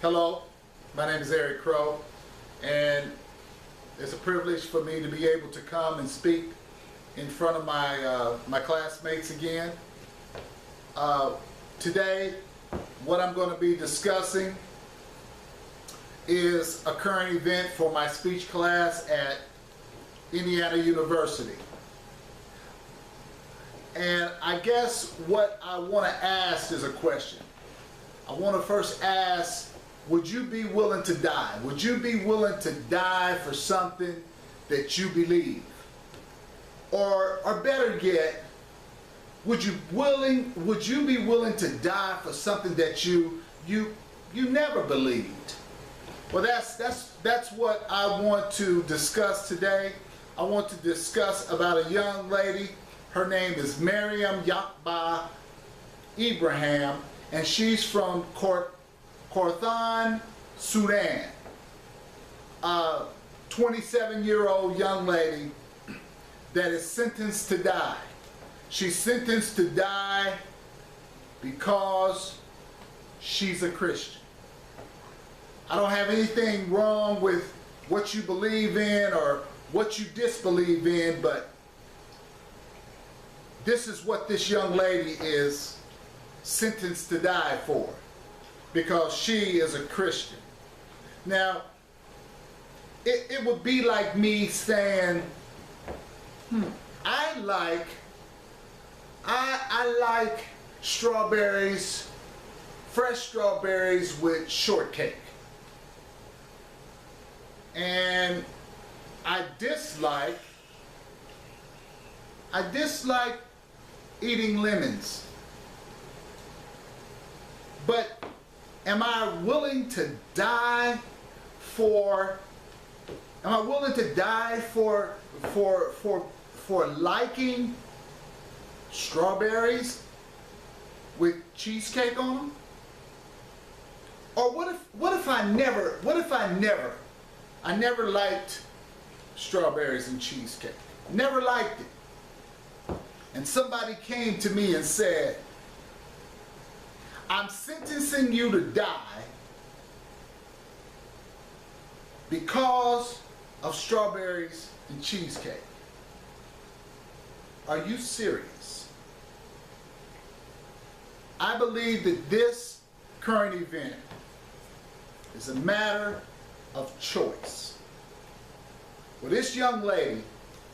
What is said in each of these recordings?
Hello, my name is Eric Crow, and it's a privilege for me to be able to come and speak in front of my classmates again. Today, what I'm going to be discussing is a current event for my speech class at Indiana University. And I guess what I want to ask is a question. I want to first ask, would you be willing to die? Would you be willing to die for something that you believe? Or better yet, would you be willing to die for something that you never believed? Well, that's what I want to discuss today. I want to discuss about a young lady. Her name is Maryam Yaqba Ibrahim, and she's from Kordofan, Sudan. A 27-year-old young lady that is sentenced to die. She's sentenced to die because she's a Christian. I don't have anything wrong with what you believe in or what you disbelieve in, but this is what this young lady is sentenced to die for, because she is a Christian. Now, it would be like me saying, I like strawberries, fresh strawberries with shortcake. And I dislike eating lemons. But am I willing to die for liking strawberries with cheesecake on them? Or what if I never liked strawberries and cheesecake? Never liked it. And somebody came to me and said, I'm sentencing you to die because of strawberries and cheesecake. Are you serious? I believe that this current event is a matter of choice. Well, this young lady,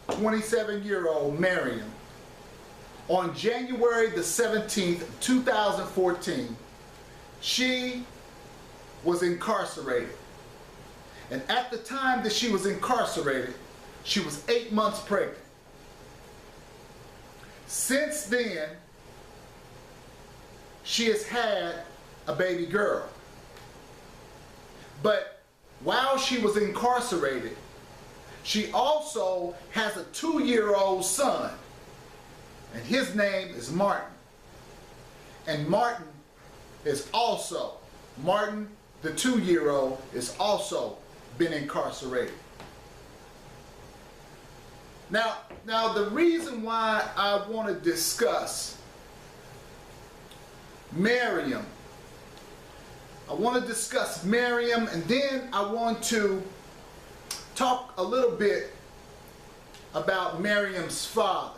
27-year-old Maryam, on January the 17th, 2014, she was incarcerated. And at the time that she was incarcerated, she was 8 months pregnant. Since then, she has had a baby girl. But while she was incarcerated, she also has a 2-year-old son. And his name is Martin. And Martin, the 2-year-old, is also been incarcerated. Now the reason why I want to discuss Maryam, and then I want to talk a little bit about Maryam's father.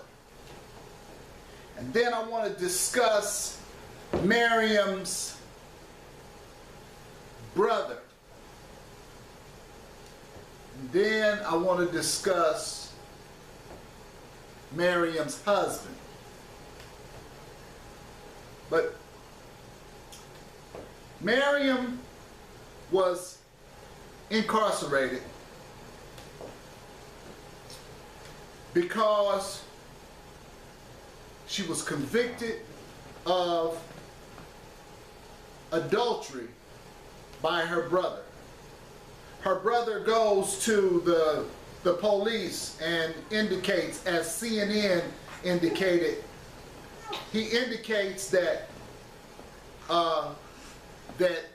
And then I want to discuss Maryam's brother. And then I want to discuss Maryam's husband. But Maryam was incarcerated because she was convicted of adultery by her brother. Her brother goes to the police and indicates, as CNN indicated, he indicates that that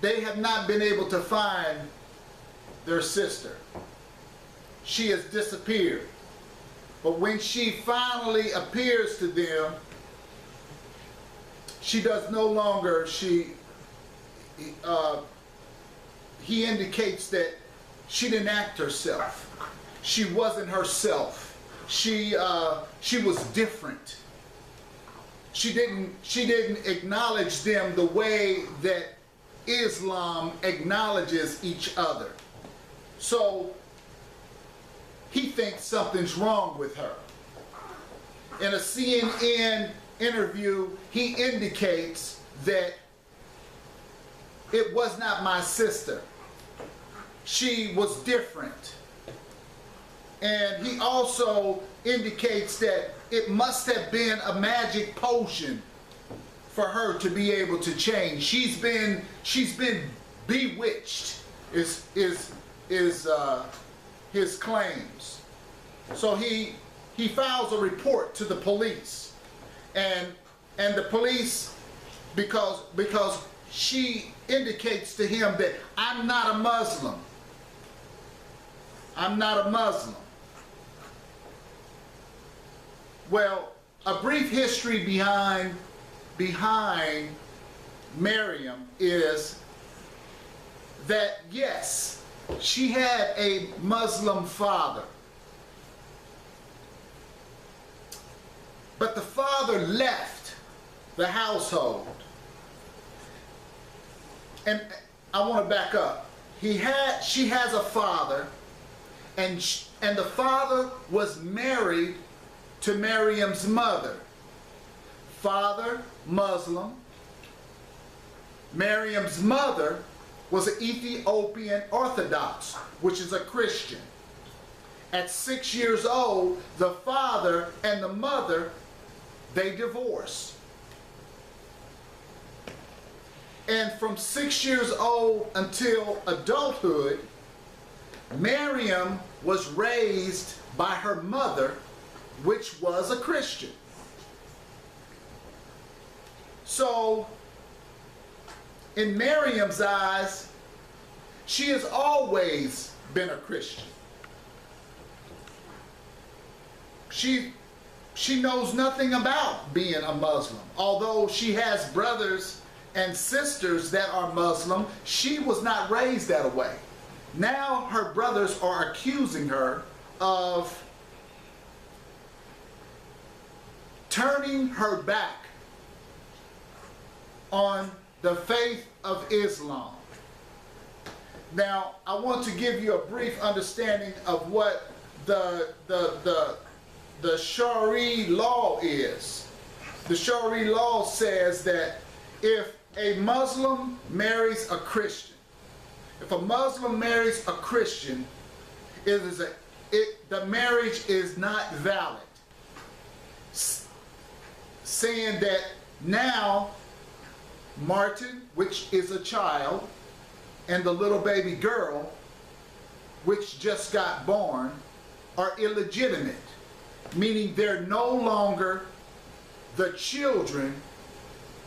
they have not been able to find their sister. She has disappeared. But when she finally appears to them, she does no longer, he indicates that she didn't act herself. She wasn't herself. She was different. She didn't acknowledge them the way that Islam acknowledges each other. So he thinks something's wrong with her. In a CNN interview, he indicates that it was not my sister. She was different. And he also indicates that it must have been a magic potion for her to be able to change. She's been bewitched, is his claims. So he files a report to the police, and the police, because she indicates to him that I'm not a Muslim. I'm not a Muslim. Well, a brief history behind Miriam is that, yes, she had a Muslim father. But the father left the household. And I want to back up. She has a father, and the father was married to Miriam's mother. Father, Muslim. Miriam's mother was an Ethiopian Orthodox, which is a Christian. At 6 years old, the father and the mother, they divorced. And from 6 years old until adulthood, Miriam was raised by her mother, which was a Christian. So, in Miriam's eyes, she has always been a Christian. She knows nothing about being a Muslim. Although she has brothers and sisters that are Muslim, she was not raised that way. Now her brothers are accusing her of turning her back on the faith of Islam. Now, I want to give you a brief understanding of what the Sharia law is. The Sharia law says that if a Muslim marries a Christian, if a Muslim marries a Christian, the marriage is not valid. Saying that now Martin, which is a child, and the little baby girl, which just got born, are illegitimate, meaning they're no longer the children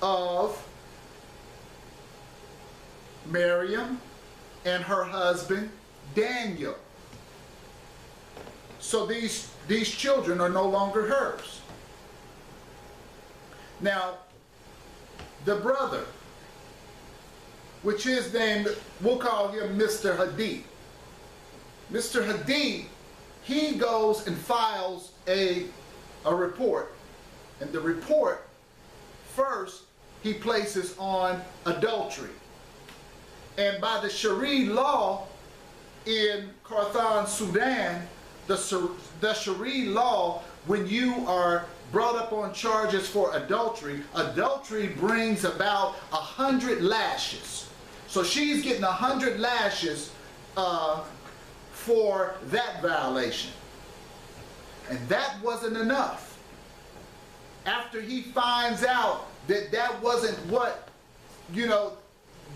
of Miriam and her husband Daniel. So these children are no longer hers. Now, the brother, which is named, we'll call him Mr. Hadid. Mr. Hadid, he goes and files a report. And the report, first, he places on adultery. And by the Sharia law in Khartoum, Sudan, the Sharia law, when you are brought up on charges for adultery, adultery brings about 100 lashes. So she's getting 100 lashes for that violation. And that wasn't enough. After he finds out that that wasn't what,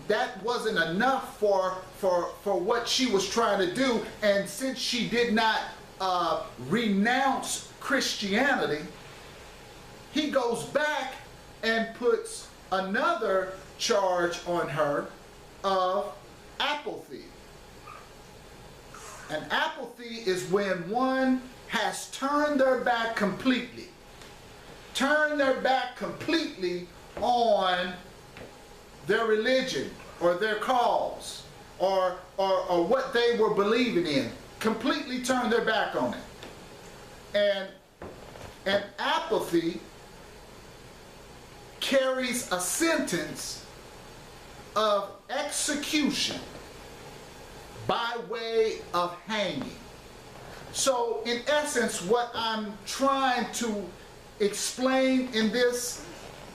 that wasn't enough for what she was trying to do, and since she did not renounce Christianity, he goes back and puts another charge on her of apathy. And apathy is when one has turned their back completely. Turned their back completely on their religion or their cause or what they were believing in. Completely turned their back on it. And apathy carries a sentence of execution by way of hanging. So in essence, what I'm trying to explain in this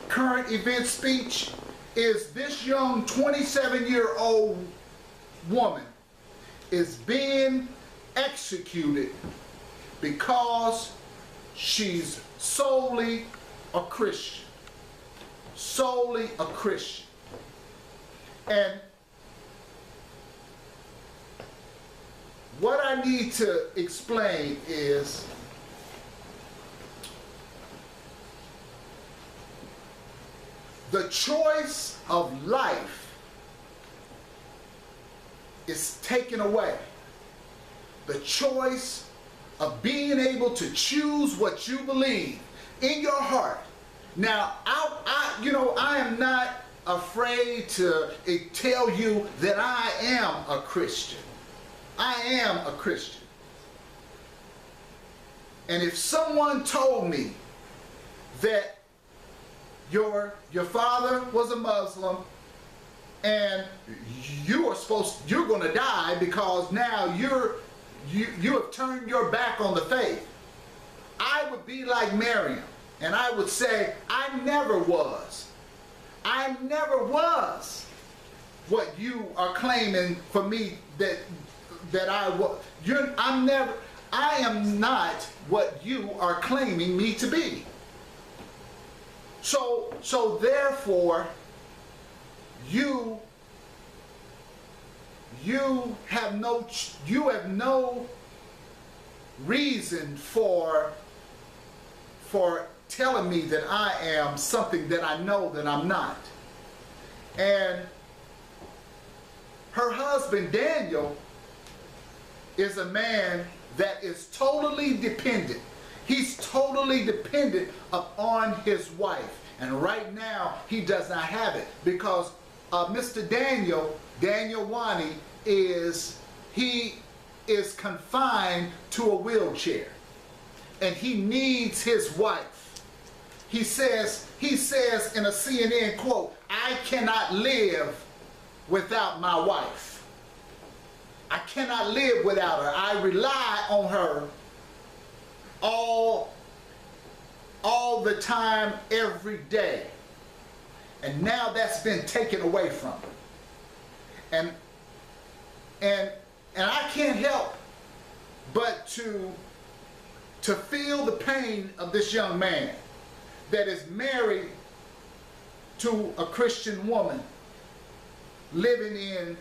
current event speech is this young 27-year-old woman is being executed because she's solely a Christian. Solely a Christian. And what I need to explain is the choice of life is taken away. The choice of being able to choose what you believe in your heart. Now, I am not afraid to tell you that I am a Christian. I am a Christian. And if someone told me that your father was a Muslim and you're going to die because now you have turned your back on the faith, I would be like Miriam and I would say, I never was what you are claiming for me that I was. I am not what you are claiming me to be. So therefore, you have no reason for telling me that I am something that I know that I'm not. And her husband Daniel is a man that is totally dependent. He's totally dependent upon his wife. And right now, he does not have it because Mr. Daniel Wani, is confined to a wheelchair. And he needs his wife. He says in a CNN quote, I cannot live without my wife. I cannot live without her. I rely on her all the time, every day. And now that's been taken away from her. And I can't help but to feel the pain of this young man that is married to a Christian woman living in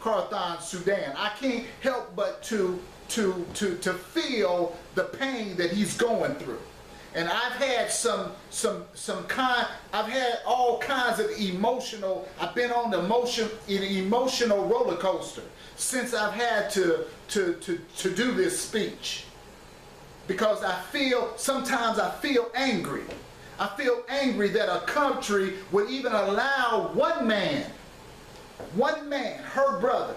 Khartoum, Sudan. I can't help but to feel the pain that he's going through. And I've had I've had all kinds of I've been on an emotional roller coaster since I've had to do this speech. Because sometimes I feel angry. I feel angry that a country would even allow one man, her brother,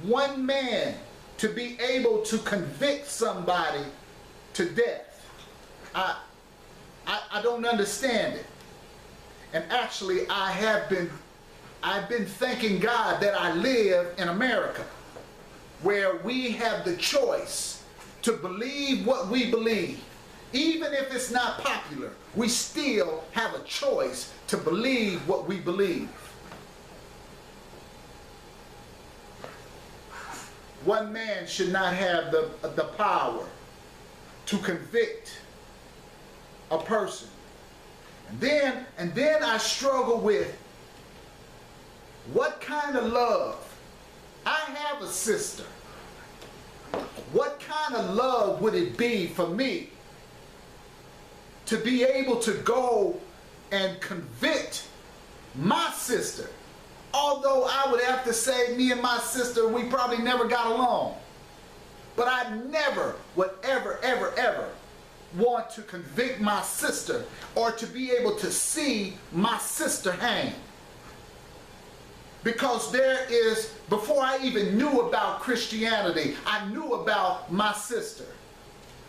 one man to be able to convict somebody to death. I don't understand it. And actually I've been thanking God that I live in America, where we have the choice to believe what we believe. Even if it's not popular, we still have a choice to believe what we believe. One man should not have the power to convict a person. And then I struggle with what kind of love. I have a sister. What kind of love would it be for me to be able to go and convict my sister? Although I would have to say me and my sister, we probably never got along. But I never would ever want to convict my sister or to be able to see my sister hang. Because there is, before I even knew about Christianity, I knew about my sister.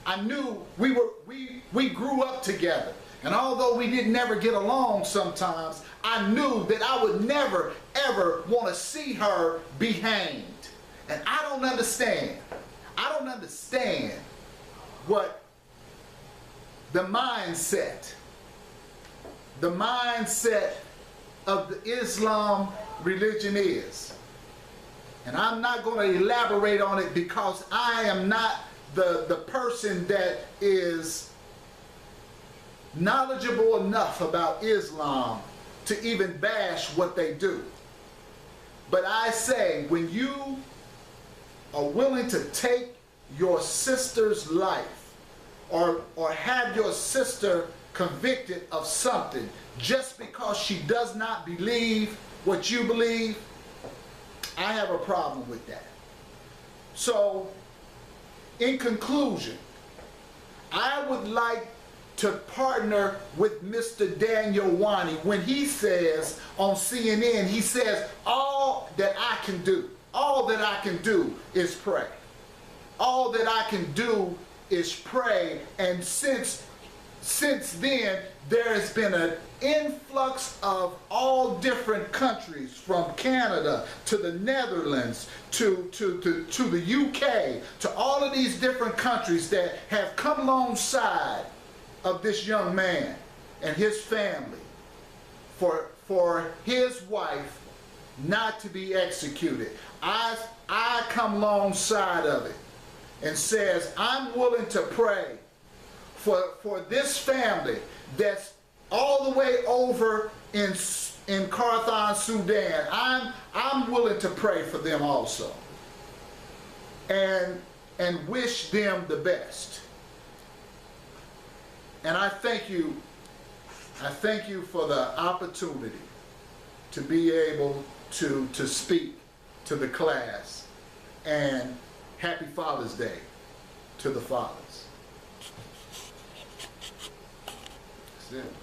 I knew we grew up together. And although we didn't ever get along sometimes, I knew that I would never, ever want to see her be hanged. And I don't understand what the mindset of the Islam religion is. And I'm not going to elaborate on it because I am not the person that is knowledgeable enough about Islam to even bash what they do. But I say, when you are willing to take your sister's life or have your sister convicted of something just because she does not believe what you believe, I have a problem with that. So, in conclusion, I would like to partner with Mr. Daniel Wani when he says on CNN, he says, all that I can do is pray. All that I can do is pray. And since then, there has been an influx of all different countries, from Canada to the Netherlands to the UK, to all of these different countries that have come alongside of this young man and his family for his wife not to be executed. I come alongside of it and says, I'm willing to pray for this family that's all the way over in Khartoum, Sudan. I'm willing to pray for them also and wish them the best. And I thank you for the opportunity to be able to speak to the class, and happy Father's Day to the fathers. That's it.